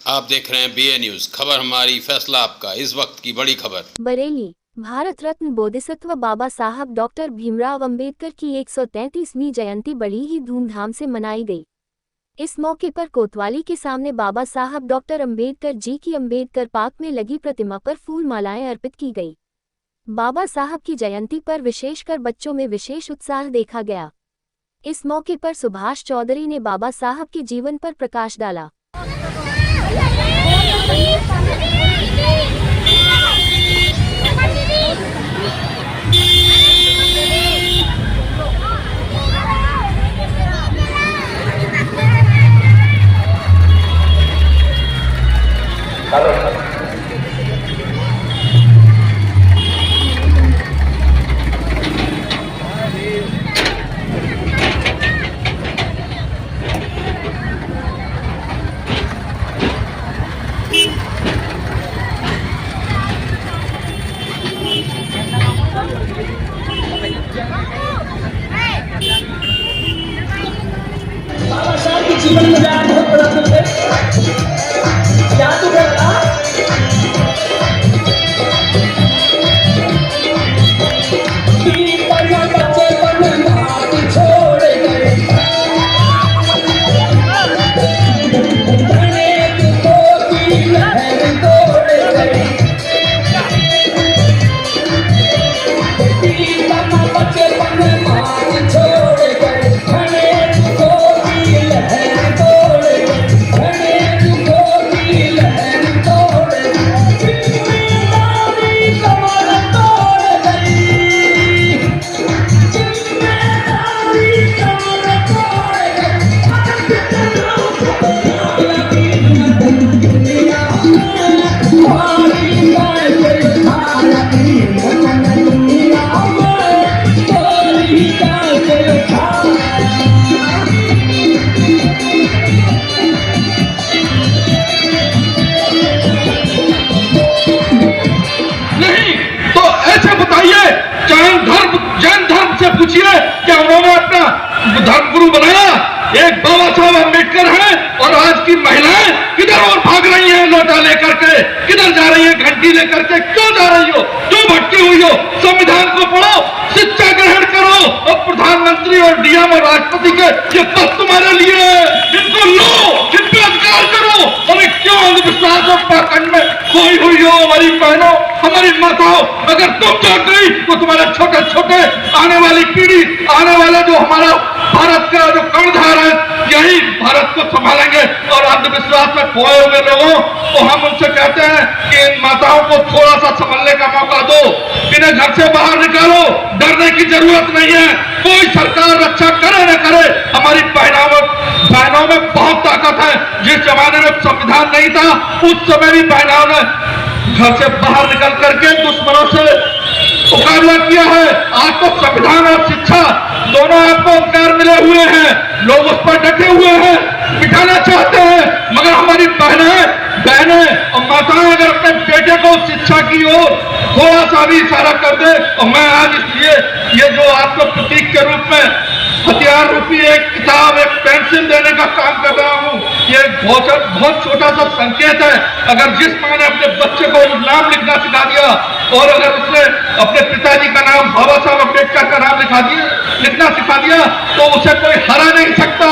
आप देख रहे हैं BA न्यूज, खबर हमारी फैसला आपका। इस वक्त की बड़ी खबर। बरेली भारत रत्न बोधिसत्व बाबा साहब डॉक्टर भीमराव अंबेडकर की 133वीं जयंती बड़ी ही धूमधाम से मनाई गई। इस मौके पर कोतवाली के सामने बाबा साहब डॉक्टर अंबेडकर जी की अंबेडकर पार्क में लगी प्रतिमा पर फूल मालाएं अर्पित की गई। बाबा साहब की जयंती पर विशेषकर बच्चों में विशेष उत्साह देखा गया। इस मौके पर सुभाष चौधरी ने बाबा साहब के जीवन पर प्रकाश डाला। बाबा साहब के जीवन में मेरा बहुत बड़ा दुख है। क्या दुख है? बच्चे पर छोड़ गए, लहर तोड़ गए, बच्चे पर छोड़ गए, पूछिए क्या उन्होंने अपना धर्म गुरु बनाया? एक बाबा साहब अम्बेडकर हैं और आज की महिलाएं किधर और भाग रही हैं लोटा लेकर के, किधर जा रही है घंटी लेकर के? क्यों जा रही हो? क्यों भटकी हुई हो? संविधान को पढ़ो, शिक्षा ग्रहण करो और प्रधानमंत्री और डीएम और राष्ट्रपति के ये पद तुम्हारे लिए है, इनको लो, इन पे अधिकार करो। और क्यों अंधविश्वास और पाखंड में खोई हुई हो हमारी बहनों, हमारी माताओं? अगर तुम जाग गई तो तुम्हारे छोटे छोटे आने वाली पीढ़ी, आने वाला जो हमारा भारत का जो कर्णधार है, यही भारत को संभालेंगे। और अंधविश्वास में खोए हुए लोगों को हम उनसे कहते हैं कि इन माताओं को थोड़ा सा संभलने का मौका दो, इन्हें घर से बाहर निकालो, डरने की जरूरत नहीं है। कोई सरकार रक्षा करे न करे, हमारी बहनों में बहुत ताकत है। जिस जमाने में संविधान नहीं था उस समय भी बहनों ने घर से बाहर निकल करके दुश्मनों से मुकाबला किया है। आज तो संविधान और शिक्षा दोनों आपको अधिकार मिले हुए हैं, लोग उस पर डटे हुए हैं, बिठाना चाहते हैं। मगर हमारी बहनें और माताएं अगर अपने बेटे को शिक्षा की ओर थोड़ा सा भी इशारा कर दे, और मैं आज इसलिए ये जो आपको प्रतीक के रूप में हथियार रूपी एक किताब, एक पेंसिल देने का काम कर रहा हूँ, ये बहुत छोटा सा संकेत है। अगर जिस माँ ने अपने बच्चे को नाम लिखना सिखा दिया और अगर उसने अपने पिताजी का नाम बाबा साहब अम्बेडकर का नाम लिखना सिखा दिया तो उसे कोई हरा नहीं सकता।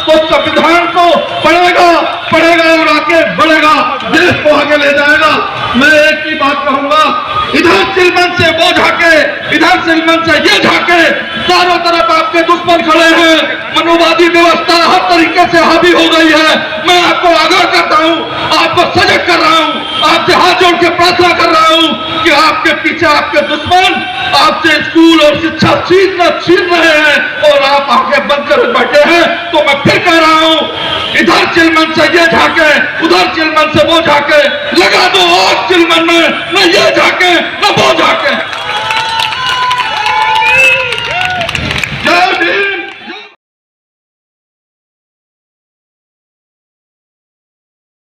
तो संविधान को पढ़ेगा और आगे बढ़ेगा, देश को आगे ले जाएगा। मैं एक ही बात कहूंगा, इधर सिलमन से वो झाके, इधर सिलमन से ये झाके, चारों तरफ आपके दुश्मन खड़े हैं। मनुवादी व्यवस्था हर तरीके से हावी हो गई है। मैं आपको आगाह करता हूँ, आपको सजग कर रहा हूँ, आपसे हाथ जोड़ के प्रार्थना कर रहा हूँ कि आपके पीछे आपके दुश्मन आपसे स्कूल और शिक्षा छीन रहे हैं।